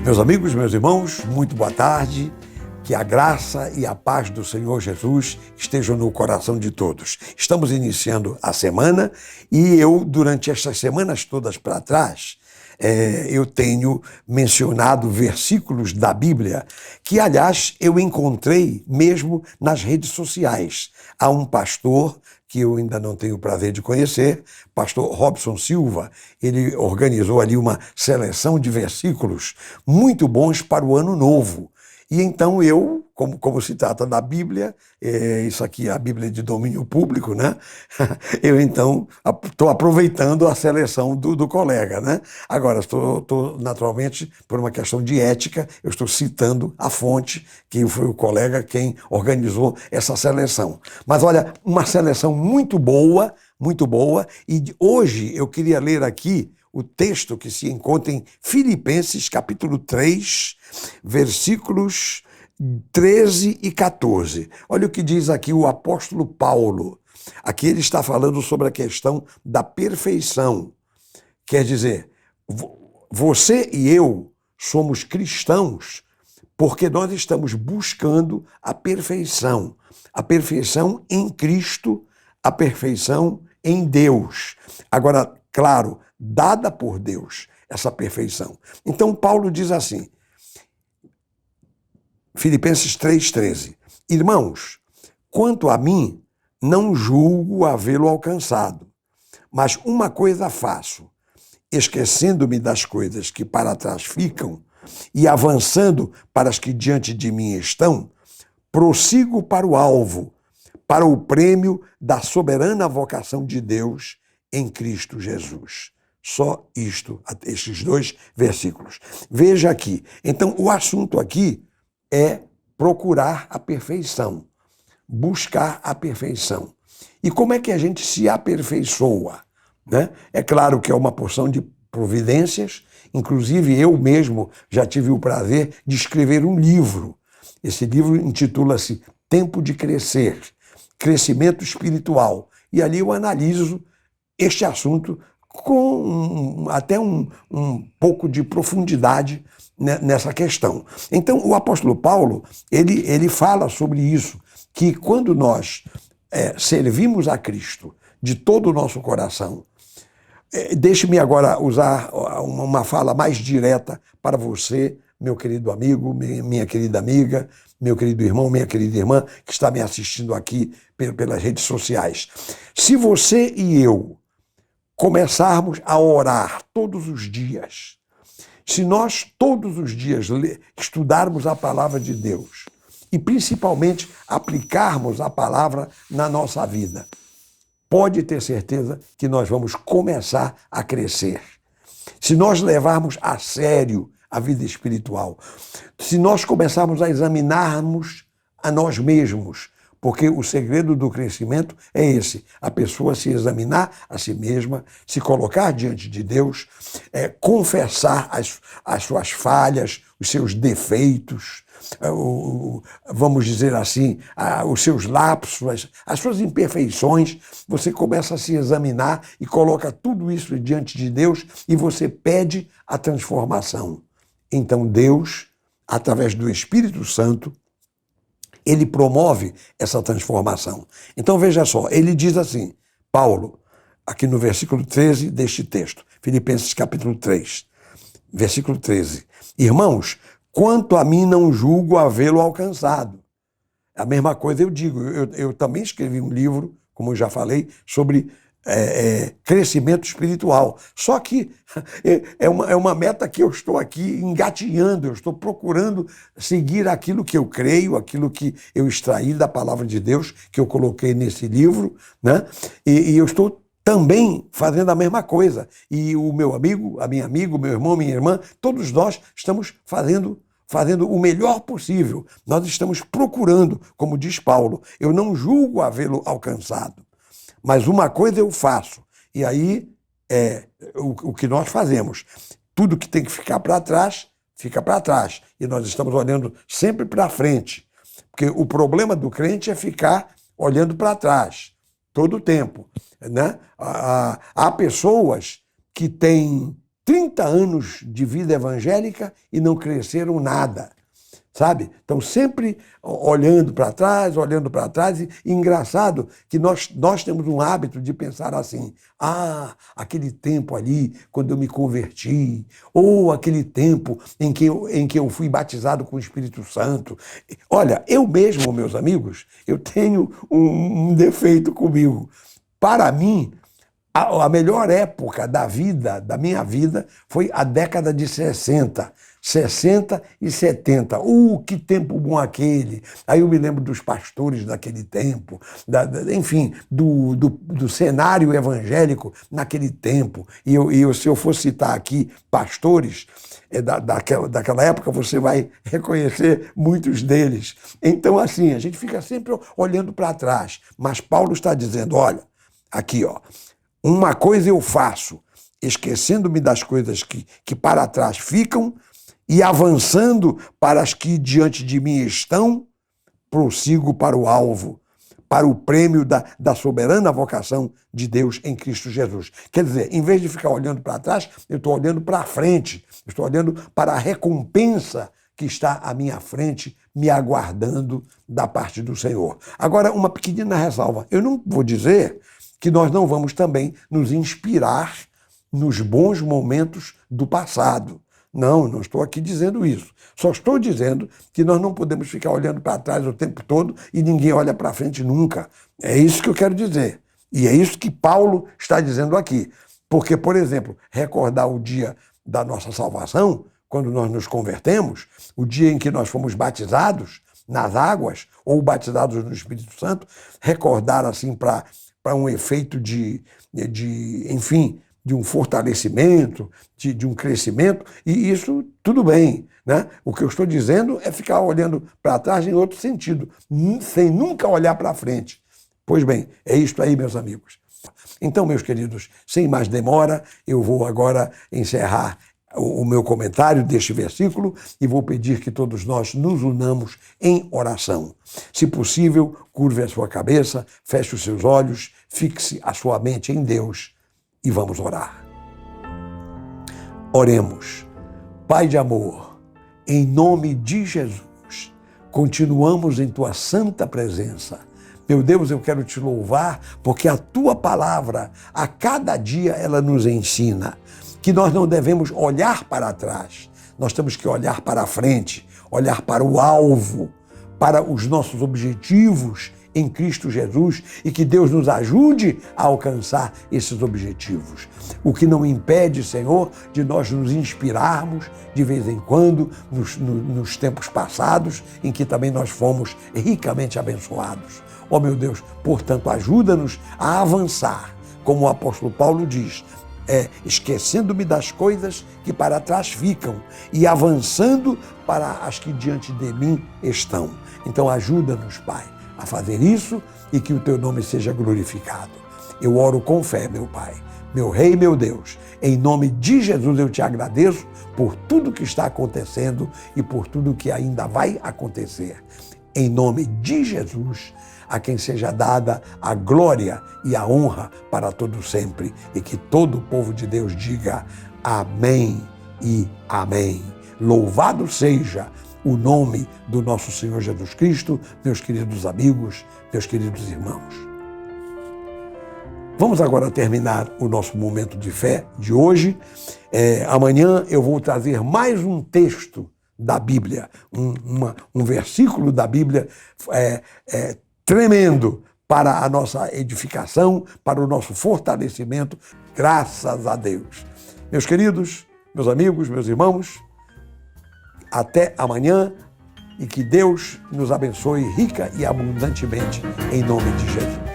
Meus amigos, meus irmãos, muito boa tarde. Que a graça e a paz do Senhor Jesus estejam no coração de todos. Estamos iniciando a semana e eu, durante estas semanas todas para trás, eu tenho mencionado versículos da Bíblia que, aliás, eu encontrei mesmo nas redes sociais. Há um pastor que eu ainda não tenho o prazer de conhecer, pastor Robson Silva, ele organizou ali uma seleção de versículos muito bons para o ano novo. E então eu, como se trata da Bíblia, isso aqui é a Bíblia de domínio público, né? Eu então estou aproveitando a seleção do colega, né? Agora, estou naturalmente, por uma questão de ética, eu estou citando a fonte, que foi o colega quem organizou essa seleção. Mas olha, uma seleção muito boa, e hoje eu queria ler aqui o texto que se encontra em Filipenses, capítulo 3, versículos 13 e 14. Olha o que diz aqui o apóstolo Paulo. Aqui ele está falando sobre a questão da perfeição. Quer dizer, você e eu somos cristãos porque nós estamos buscando a perfeição em Cristo, a perfeição em Deus. Agora, claro, dada por Deus, essa perfeição. Então, Paulo diz assim, Filipenses 3,13, irmãos, quanto a mim, não julgo havê-lo alcançado, mas uma coisa faço, esquecendo-me das coisas que para trás ficam e avançando para as que diante de mim estão, prossigo para o alvo, para o prêmio da soberana vocação de Deus em Cristo Jesus. Só estes dois versículos. Veja aqui. Então, o assunto aqui é procurar a perfeição, buscar a perfeição. E como é que a gente se aperfeiçoa? Né? É claro que é uma porção de providências, inclusive eu mesmo já tive o prazer de escrever um livro. Esse livro intitula-se Tempo de Crescer, Crescimento Espiritual. E ali eu analiso este assunto com até um pouco de profundidade nessa questão. Então, o apóstolo Paulo, ele fala sobre isso, que quando nós servimos a Cristo de todo o nosso coração, deixe-me agora usar uma fala mais direta para você, meu querido amigo, minha querida amiga, meu querido irmão, minha querida irmã, que está me assistindo aqui pelas redes sociais. Se você e eu começarmos a orar todos os dias, se nós todos os dias estudarmos a palavra de Deus e principalmente aplicarmos a palavra na nossa vida, pode ter certeza que nós vamos começar a crescer. Se nós levarmos a sério a vida espiritual, se nós começarmos a examinarmos a nós mesmos, porque o segredo do crescimento é esse, a pessoa se examinar a si mesma, se colocar diante de Deus, confessar as suas falhas, os seus defeitos, vamos dizer assim, os seus lapsos, as suas imperfeições. Você começa a se examinar e coloca tudo isso diante de Deus e você pede a transformação. Então Deus, através do Espírito Santo, ele promove essa transformação. Então veja só, ele diz assim, Paulo, aqui no versículo 13 deste texto, Filipenses capítulo 3, versículo 13. Irmãos, quanto a mim não julgo havê-lo alcançado. A mesma coisa eu digo, eu também escrevi um livro, como eu já falei, sobre crescimento espiritual. Só que é uma meta que eu estou aqui engatinhando, eu estou procurando seguir aquilo que eu creio, aquilo que eu extraí da palavra de Deus, que eu coloquei nesse livro, né? E eu estou também fazendo a mesma coisa. E o meu amigo, a minha amiga, o meu irmão, minha irmã, todos nós estamos fazendo o melhor possível. Nós estamos procurando, como diz Paulo, eu não julgo havê-lo alcançado, mas uma coisa eu faço, e aí é o que nós fazemos. Tudo que tem que ficar para trás, fica para trás. E nós estamos olhando sempre para frente. Porque o problema do crente é ficar olhando para trás. todo o tempo, né? Há pessoas que têm 30 anos de vida evangélica e não cresceram nada, sabe? Estão sempre olhando para trás, e engraçado que nós temos um hábito de pensar assim, aquele tempo ali, quando eu me converti, ou aquele tempo em que eu fui batizado com o Espírito Santo. Olha, eu mesmo, meus amigos, eu tenho um defeito comigo. Para mim, a melhor época da minha vida, foi a década de 60 e 70. Que tempo bom aquele! Aí eu me lembro dos pastores daquele tempo, enfim, do cenário evangélico naquele tempo. Se eu for citar aqui pastores daquela época, você vai reconhecer muitos deles. Então, assim, a gente fica sempre olhando para trás. Mas Paulo está dizendo, olha, aqui, ó, uma coisa eu faço, esquecendo-me das coisas que para trás ficam e avançando para as que diante de mim estão, prossigo para o alvo, para o prêmio da soberana vocação de Deus em Cristo Jesus. Quer dizer, em vez de ficar olhando para trás, eu estou olhando para frente, estou olhando para a recompensa que está à minha frente, me aguardando da parte do Senhor. Agora, uma pequenina ressalva. Eu não vou dizer que nós não vamos também nos inspirar nos bons momentos do passado. Não estou aqui dizendo isso. Só estou dizendo que nós não podemos ficar olhando para trás o tempo todo e ninguém olha para frente nunca. É isso que eu quero dizer. E é isso que Paulo está dizendo aqui. Porque, por exemplo, recordar o dia da nossa salvação, quando nós nos convertemos, o dia em que nós fomos batizados nas águas ou batizados no Espírito Santo, recordar assim para um efeito enfim, de um fortalecimento, de um crescimento, e isso tudo bem, né? O que eu estou dizendo é ficar olhando para trás em outro sentido, sem nunca olhar para frente. Pois bem, é isto aí, meus amigos. Então, meus queridos, sem mais demora, eu vou agora encerrar o meu comentário deste versículo e vou pedir que todos nós nos unamos em oração. Se possível, curve a sua cabeça, feche os seus olhos, fixe a sua mente em Deus e vamos orar. Oremos. Pai de amor, em nome de Jesus, continuamos em tua santa presença. Meu Deus, eu quero te louvar porque a tua palavra, a cada dia, ela nos ensina que nós não devemos olhar para trás, nós temos que olhar para a frente, olhar para o alvo, para os nossos objetivos em Cristo Jesus e que Deus nos ajude a alcançar esses objetivos. O que não impede, Senhor, de nós nos inspirarmos de vez em quando nos tempos passados em que também nós fomos ricamente abençoados. Ó meu Deus, portanto, ajuda-nos a avançar, como o apóstolo Paulo diz, esquecendo-me das coisas que para trás ficam e avançando para as que diante de mim estão. Então ajuda-nos, Pai, a fazer isso e que o teu nome seja glorificado. Eu oro com fé, meu Pai, meu Rei, meu Deus. Em nome de Jesus eu te agradeço por tudo que está acontecendo e por tudo que ainda vai acontecer. Em nome de Jesus, a quem seja dada a glória e a honra para todo sempre, e que todo o povo de Deus diga amém e amém. Louvado seja o nome do nosso Senhor Jesus Cristo, meus queridos amigos, meus queridos irmãos. Vamos agora terminar o nosso momento de fé de hoje. Amanhã eu vou trazer mais um texto da Bíblia, um versículo da Bíblia tremendo para a nossa edificação, para o nosso fortalecimento, graças a Deus. Meus queridos, meus amigos, meus irmãos, até amanhã e que Deus nos abençoe rica e abundantemente em nome de Jesus.